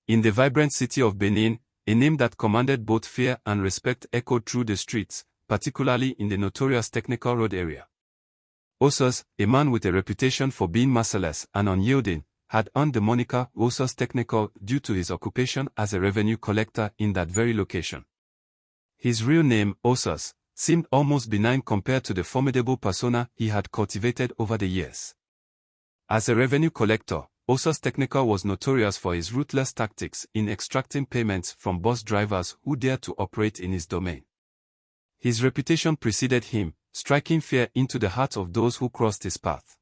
In the vibrant city of Benin, a name that commanded both fear and respect echoed through the streets, particularly in the notorious Technical Road area. Osas, a man with a reputation for being merciless and unyielding, had earned the moniker Osas Technical due to his occupation as a revenue collector in that very location. His real name, Osas, seemed almost benign compared to the formidable persona he had cultivated over the years. As a revenue collector, Osas Technical was notorious for his ruthless tactics in extracting payments from bus drivers who dared to operate in his domain. His reputation preceded him, striking fear into the hearts of those who crossed his path.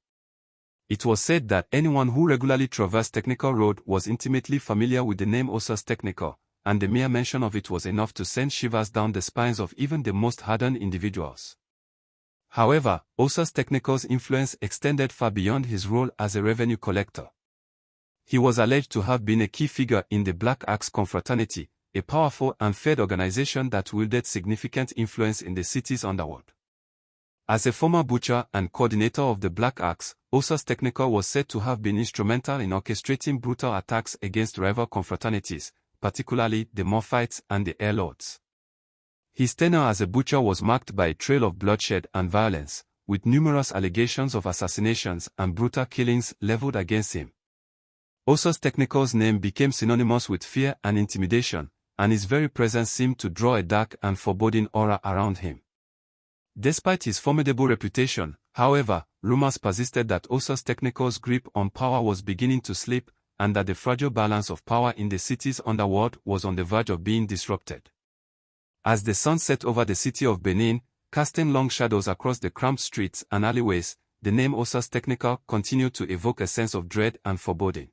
It was said that anyone who regularly traversed Technical Road was intimately familiar with the name Osas Technical, and the mere mention of it was enough to send shivers down the spines of even the most hardened individuals. However, Osas Technical's influence extended far beyond his role as a revenue collector. He was alleged to have been a key figure in the Black Axe confraternity, a powerful and feared organization that wielded significant influence in the city's underworld. As a former butcher and coordinator of the Black Axe, Osas Technical was said to have been instrumental in orchestrating brutal attacks against rival confraternities, particularly the maphites and the air lords. His tenure as a butcher was marked by a trail of bloodshed and violence, with numerous allegations of assassinations and brutal killings leveled against him. Osas Technical's name became synonymous with fear and intimidation, and his very presence seemed to draw a dark and foreboding aura around him. Despite his formidable reputation, however, rumors persisted that Osas Technical's grip on power was beginning to slip, and that the fragile balance of power in the city's underworld was on the verge of being disrupted. As the sun set over the city of Benin, casting long shadows across the cramped streets and alleyways, the name Osas Technical continued to evoke a sense of dread and foreboding.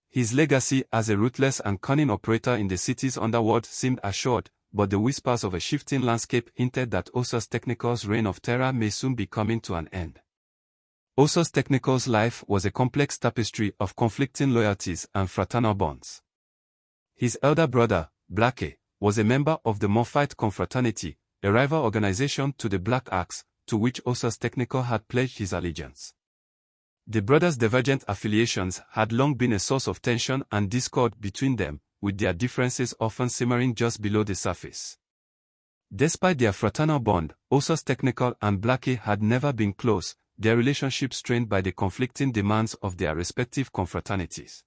His legacy as a ruthless and cunning operator in the city's underworld seemed assured, but the whispers of a shifting landscape hinted that Osas Technical's reign of terror may soon be coming to an end. Osas Technical's life was a complex tapestry of conflicting loyalties and fraternal bonds. His elder brother, Blake, was a member of the Maphite confraternity, a rival organization to the Black Axe, to which Osas Technical had pledged his allegiance. The brothers' divergent affiliations had long been a source of tension and discord between them, with their differences often simmering just below the surface. Despite their fraternal bond, Osas Technical and Blake had never been close, their relationship strained by the conflicting demands of their respective confraternities.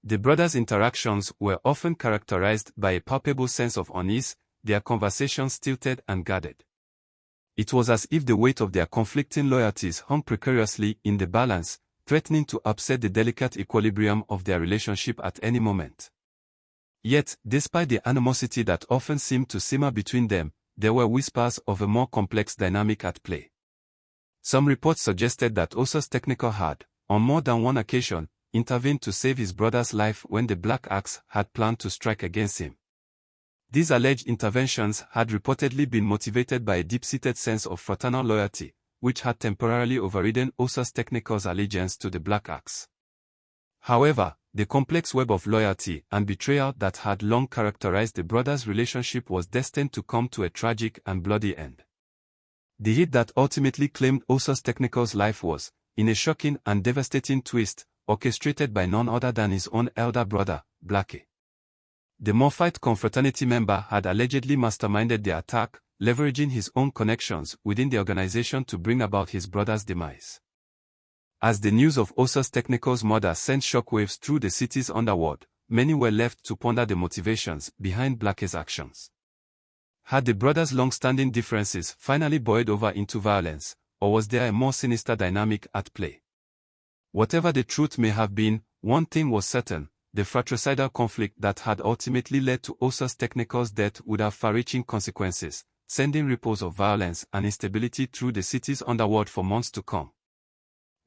The brothers' interactions were often characterized by a palpable sense of unease, their conversations tilted and guarded. It was as if the weight of their conflicting loyalties hung precariously in the balance, threatening to upset the delicate equilibrium of their relationship at any moment. Yet, despite the animosity that often seemed to simmer between them, there were whispers of a more complex dynamic at play. Some reports suggested that Osas Technical had, on more than one occasion, intervened to save his brother's life when the Black Axe had planned to strike against him. These alleged interventions had reportedly been motivated by a deep-seated sense of fraternal loyalty, which had temporarily overridden Osas Technical's allegiance to the Black Axe. However, the complex web of loyalty and betrayal that had long characterized the brothers' relationship was destined to come to a tragic and bloody end. The hit that ultimately claimed Osas Technical's life was, in a shocking and devastating twist, orchestrated by none other than his own elder brother, Blake. The Maphite confraternity member had allegedly masterminded the attack, leveraging his own connections within the organization to bring about his brother's demise. As the news of Osas Technical's murder sent shockwaves through the city's underworld, many were left to ponder the motivations behind Blake's actions. Had the brothers' long-standing differences finally boiled over into violence, or was there a more sinister dynamic at play? Whatever the truth may have been, one thing was certain: the fratricidal conflict that had ultimately led to Osas Technical's death would have far-reaching consequences, sending ripples of violence and instability through the city's underworld for months to come.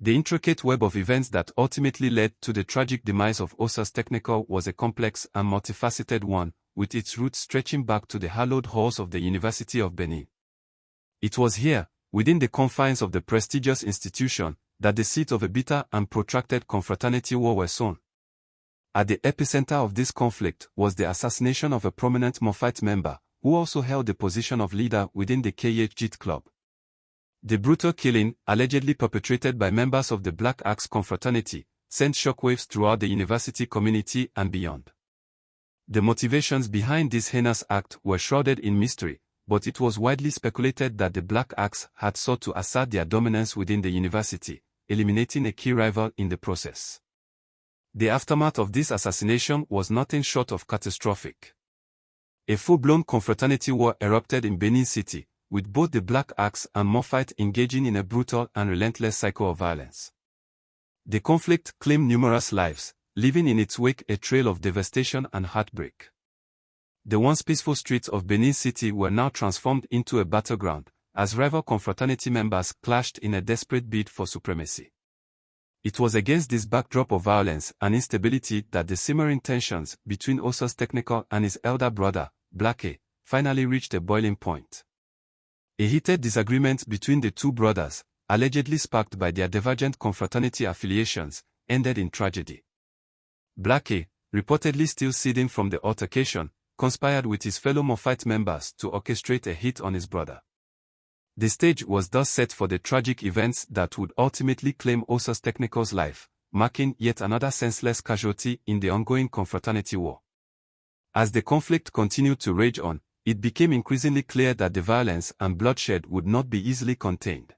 The intricate web of events that ultimately led to the tragic demise of Osas Technical was a complex and multifaceted one, with its roots stretching back to the hallowed halls of the University of Benin. It was here, within the confines of the prestigious institution, that the seeds of a bitter and protracted confraternity war were sown. At the epicenter of this conflict was the assassination of a prominent Maphite member, who also held the position of leader within the KHJit club. The brutal killing, allegedly perpetrated by members of the Black Axe confraternity, sent shockwaves throughout the university community and beyond. The motivations behind this heinous act were shrouded in mystery, but it was widely speculated that the Black Axe had sought to assert their dominance within the university, eliminating a key rival in the process. The aftermath of this assassination was nothing short of catastrophic. A full-blown confraternity war erupted in Benin City, with both the Black Axe and maphites engaging in a brutal and relentless cycle of violence. The conflict claimed numerous lives, leaving in its wake a trail of devastation and heartbreak. The once peaceful streets of Benin City were now transformed into a battleground, as rival confraternity members clashed in a desperate bid for supremacy. It was against this backdrop of violence and instability that the simmering tensions between Osas Technical and his elder brother, Blake, finally reached a boiling point. A heated disagreement between the two brothers, allegedly sparked by their divergent confraternity affiliations, ended in tragedy. Blake, reportedly still seething from the altercation, conspired with his fellow maphite members to orchestrate a hit on his brother. The stage was thus set for the tragic events that would ultimately claim Osas Technical's life, marking yet another senseless casualty in the ongoing confraternity war. As the conflict continued to rage on, it became increasingly clear that the violence and bloodshed would not be easily contained.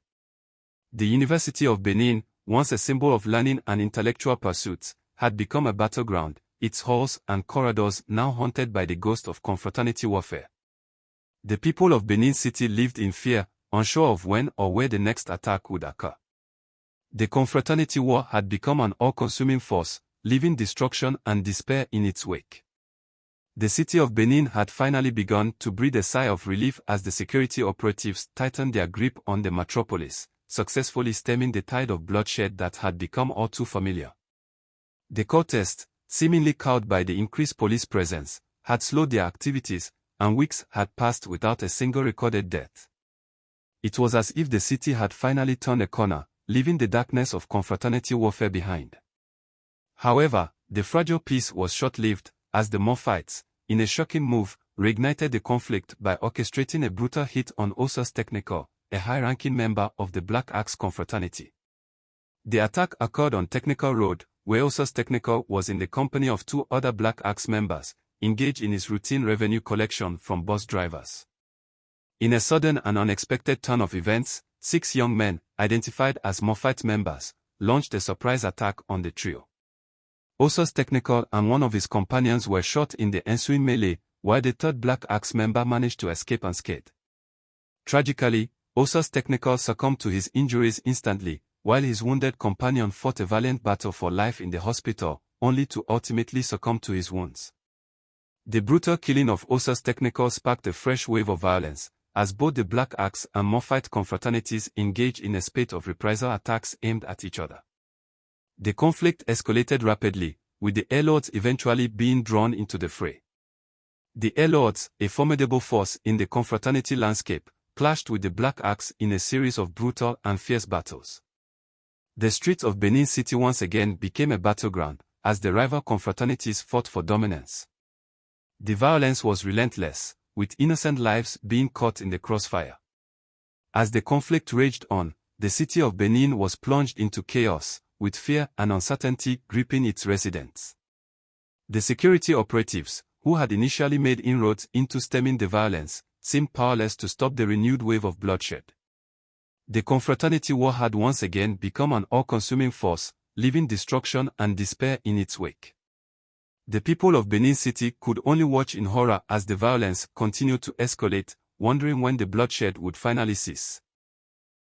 The University of Benin, once a symbol of learning and intellectual pursuits, had become a battleground, its halls and corridors now haunted by the ghost of confraternity warfare. The people of Benin City lived in fear, unsure of when or where the next attack would occur. The confraternity war had become an all-consuming force, leaving destruction and despair in its wake. The city of Benin had finally begun to breathe a sigh of relief as the security operatives tightened their grip on the metropolis, successfully stemming the tide of bloodshed that had become all too familiar. The cultists, seemingly cowed by the increased police presence, had slowed their activities, and weeks had passed without a single recorded death. It was as if the city had finally turned a corner, leaving the darkness of confraternity warfare behind. However, the fragile peace was short-lived, as the maphites, in a shocking move, reignited the conflict by orchestrating a brutal hit on Osas Technical, a high-ranking member of the Black Axe confraternity. The attack occurred on Technical Road, where Osas Technical was in the company of two other Black Axe members, engaged in his routine revenue collection from bus drivers. In a sudden and unexpected turn of events, 6 young men, identified as maphite members, launched a surprise attack on the trio. Osas Technical and one of his companions were shot in the ensuing melee, while the third Black Axe member managed to escape unscathed. Tragically, Osas Technical succumbed to his injuries instantly, while his wounded companion fought a valiant battle for life in the hospital, only to ultimately succumb to his wounds. The brutal killing of Osas Technical sparked a fresh wave of violence, as both the Black Axe and maphite confraternities engaged in a spate of reprisal attacks aimed at each other. The conflict escalated rapidly, with the Airlords eventually being drawn into the fray. The Airlords, a formidable force in the confraternity landscape, clashed with the Black Axe in a series of brutal and fierce battles. The streets of Benin City once again became a battleground, as the rival confraternities fought for dominance. The violence was relentless, with innocent lives being caught in the crossfire. As the conflict raged on, the city of Benin was plunged into chaos, with fear and uncertainty gripping its residents. The security operatives, who had initially made inroads into stemming the violence, seemed powerless to stop the renewed wave of bloodshed. The confraternity war had once again become an all-consuming force, leaving destruction and despair in its wake. The people of Benin City could only watch in horror as the violence continued to escalate, wondering when the bloodshed would finally cease.